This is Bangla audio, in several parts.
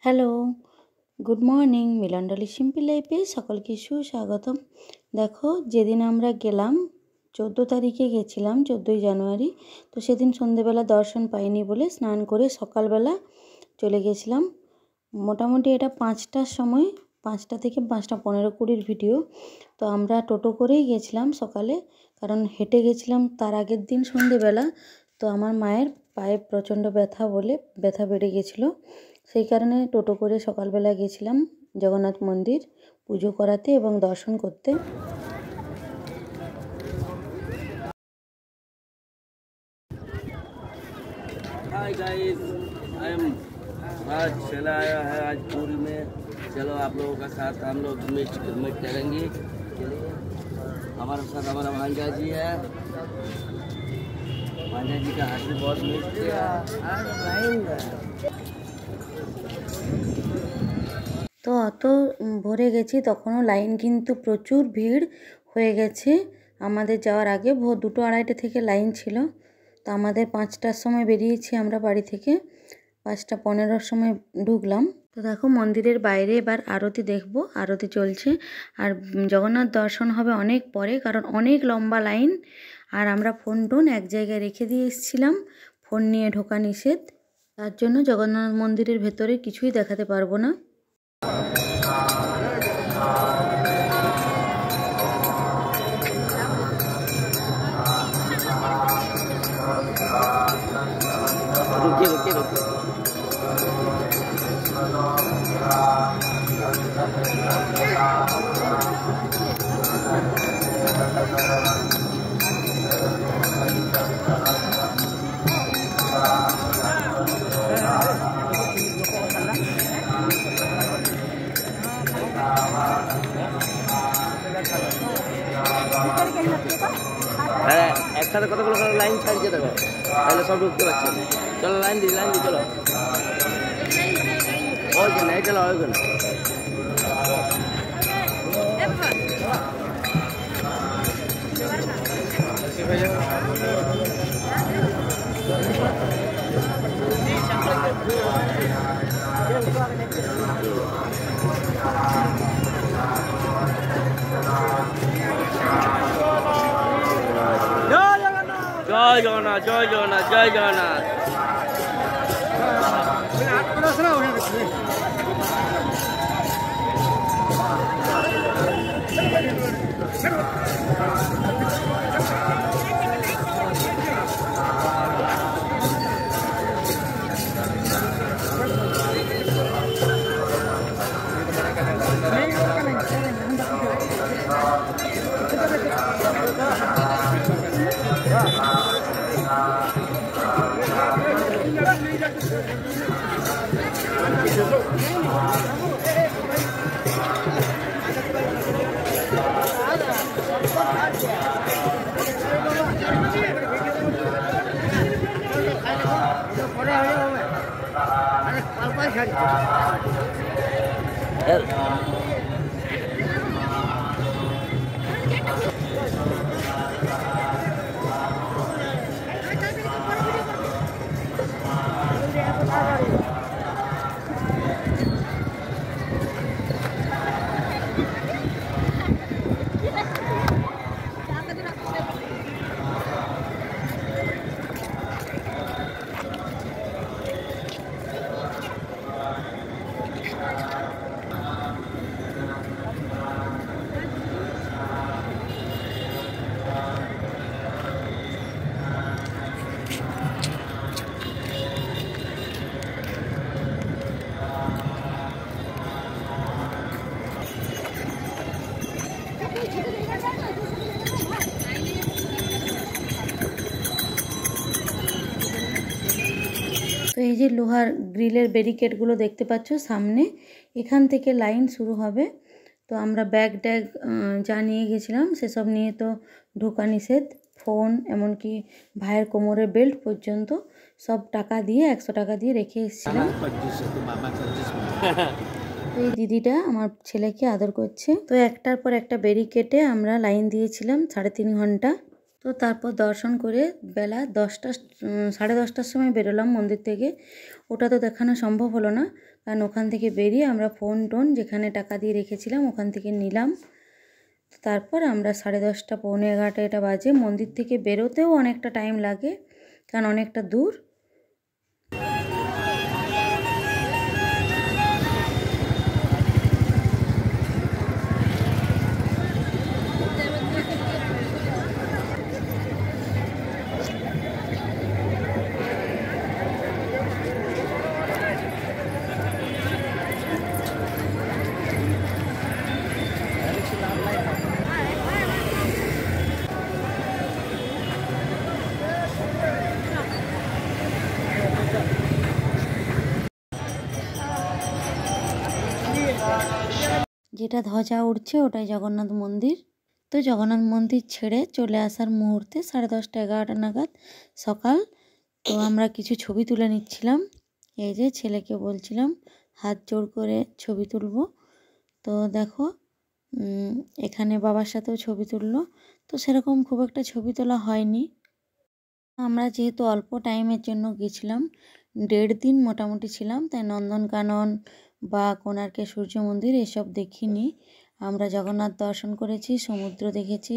Hello, good morning. Milon Dolly simple লাইফে সকলকে সুস্বাগতম। দেখো, যেদিন আমরা গেলাম 14 তারিখে গেছিলাম, 14ই জানুয়ারি। তো সেদিন সন্ধেবেলা দর্শন পাইনি বলে স্নান করে সকালবেলা চলে গেছিলাম। মোটামুটি এটা 5টার সময়, 5টা থেকে 5টা 15-20 ভিডিও। তো আমরা টোটো করেই গেছিলাম সকালে, কারণ হেঁটে গেছিলাম তার আগের দিন সন্ধেবেলা। তো আমার মায়ের পায়ে প্রচণ্ড ব্যথা বলে ব্যথা বেড়ে গেছিলো, সেই কারণে টোটো করে সকালবেলা গেছিলাম জগন্নাথ মন্দির পুজো করাতে এবং দর্শন করতে। हाय गाइस, आई एम आज चला आया है आज पूरी में। चलो आप लोगों का साथ हम लोग मिट करेंगे। हमारे साथ हमारा भांजा जी है। भांजा जी का हाथ भी बहुत मिट किया। তো অত ভোরে গেছি, তখনও লাইন কিন্তু প্রচুর ভিড় হয়ে গেছে। আমাদের যাওয়ার আগে ভোর 2-2:30 থেকে লাইন ছিল। তো আমাদের 5টার সময় বেরিয়েছি আমরা বাড়ি থেকে, 5টা 15-র সময় ঢুকলাম। তো দেখো, মন্দিরের বাইরে এবার আরতি দেখব, আরতি চলছে। আর জগন্নাথ দর্শন হবে অনেক পরে, কারণ অনেক লম্বা লাইন। আর আমরা ফোন টোন এক জায়গায় রেখে দিয়ে এসেছিলাম, ফোন নিয়ে ঢোকা নিষেধ। তার জন্য জগন্নাথ মন্দিরের ভেতরে কিছুই দেখাতে পারবো না। रुकिए रुकिए रुकिए। একসাথে কতগুলো লাইন ছাড়িয়ে দেবে, তাহলে সব ঢুকতে পারছে। চলো লাইন দি চলো। ওকে নাই চলো ওকে। জয় জগন্নাথ, জয় জগন্নাথ, জয় জগন্নাথ। তো এই যে লোহার গ্রিলের ব্যারিকেডগুলো দেখতে পাচ্ছ সামনে, এখান থেকে লাইন শুরু হবে। তো আমরা ব্যাগ ট্যাগ যা নিয়ে গেছিলাম সেসব নিয়ে তো ঢোকা নিষেধ। ফোন, এমনকি ভাইয়ের কোমরের বেল্ট পর্যন্ত সব টাকা দিয়ে 100 টাকা দিয়ে রেখে এসেছিলাম। তো এই দিদিটা আমার ছেলেকে আদর করছে। তো একটার পর একটা ব্যারিকেডে আমরা লাইন দিয়েছিলাম 3.5 ঘন্টা। তো তারপর দর্শন করে বেলা 10টা 10:30টার সময় বেরোলাম মন্দির থেকে। ওটা তো দেখানো সম্ভব হলো না, কারণ ওখান থেকে বেরিয়ে আমরা ফোন টোন যেখানে টাকা দিয়ে রেখেছিলাম ওখান থেকে নিলাম। তারপর আমরা 10:30 পৌনে 11টা এটা বাজে। মন্দির থেকে বেরোতেও অনেকটা টাইম লাগে কারণ অনেকটা দূর। যেটা ধ্বজা উঠছে ওটাই জগন্নাথ মন্দির। তো জগন্নাথ মন্দির ছেড়ে চলে আসার মুহূর্তে 10:30 11টা নাগাদ সকাল। তো আমরা কিছু ছবি তুলে নিচ্ছিলাম। এই যে ছেলেকে বলছিলাম হাত জোড় করে ছবি তুলবো। তো দেখো এখানে বাবার সাথেও ছবি তুললো। তো সেরকম খুব একটা ছবি তোলা হয়নি। আমরা যেহেতু অল্প টাইমের জন্য গেছিলাম, 1.5 দিন মোটামুটি ছিলাম, তাই নন্দনকানন বা কোণার্কের সূর্য মন্দির এসব দেখিনি। আমরা জগন্নাথ দর্শন করেছি, সমুদ্র দেখেছি,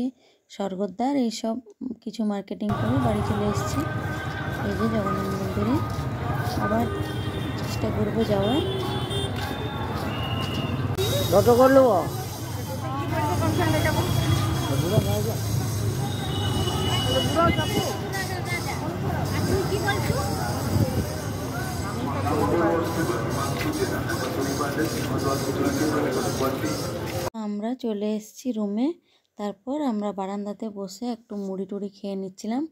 স্বর্গদ্বার এইসব কিছু মার্কেটিং করে বাড়ি চলে এসেছি। এই যে জগন্নাথ মন্দিরে আবার চেষ্টা করবো যাওয়ার। আমরা চলে এসেছি রুমে। তারপর আমরা বারান্দাতে বসে একটু মুড়ি টুড়ি খেয়ে নিচ্ছিলাম।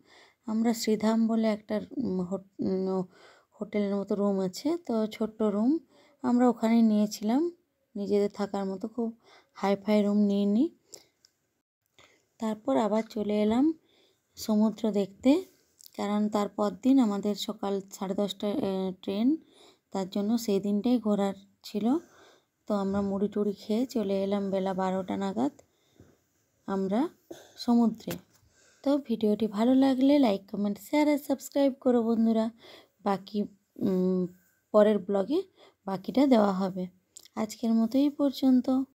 আমরা শ্রীধাম বলে একটা হোটেলের মতো রুম আছে, তো ছোট্ট রুম আমরা ওখানেই নিয়েছিলাম নিজেদের থাকার মতো, খুব হাইফাই রুম নিইনি। তারপর আবার চলে এলাম সমুদ্র দেখতে, কারণ তারপর দিন আমাদের সকাল 10:30টায় ট্রেন, তার জন্য সেই দিনটাই ঘোরার ছিল। তো আমরা মুড়ি টুড়ি খেয়ে চলে এলাম বেলা 12টা নাগাদ আমরা সমুদ্রে। তো ভিডিওটি ভালো লাগলে লাইক কমেন্ট শেয়ার আর সাবস্ক্রাইব করো বন্ধুরা। বাকি পরের ব্লগে বাকিটা দেওয়া হবে। আজকের মতো এই পর্যন্ত।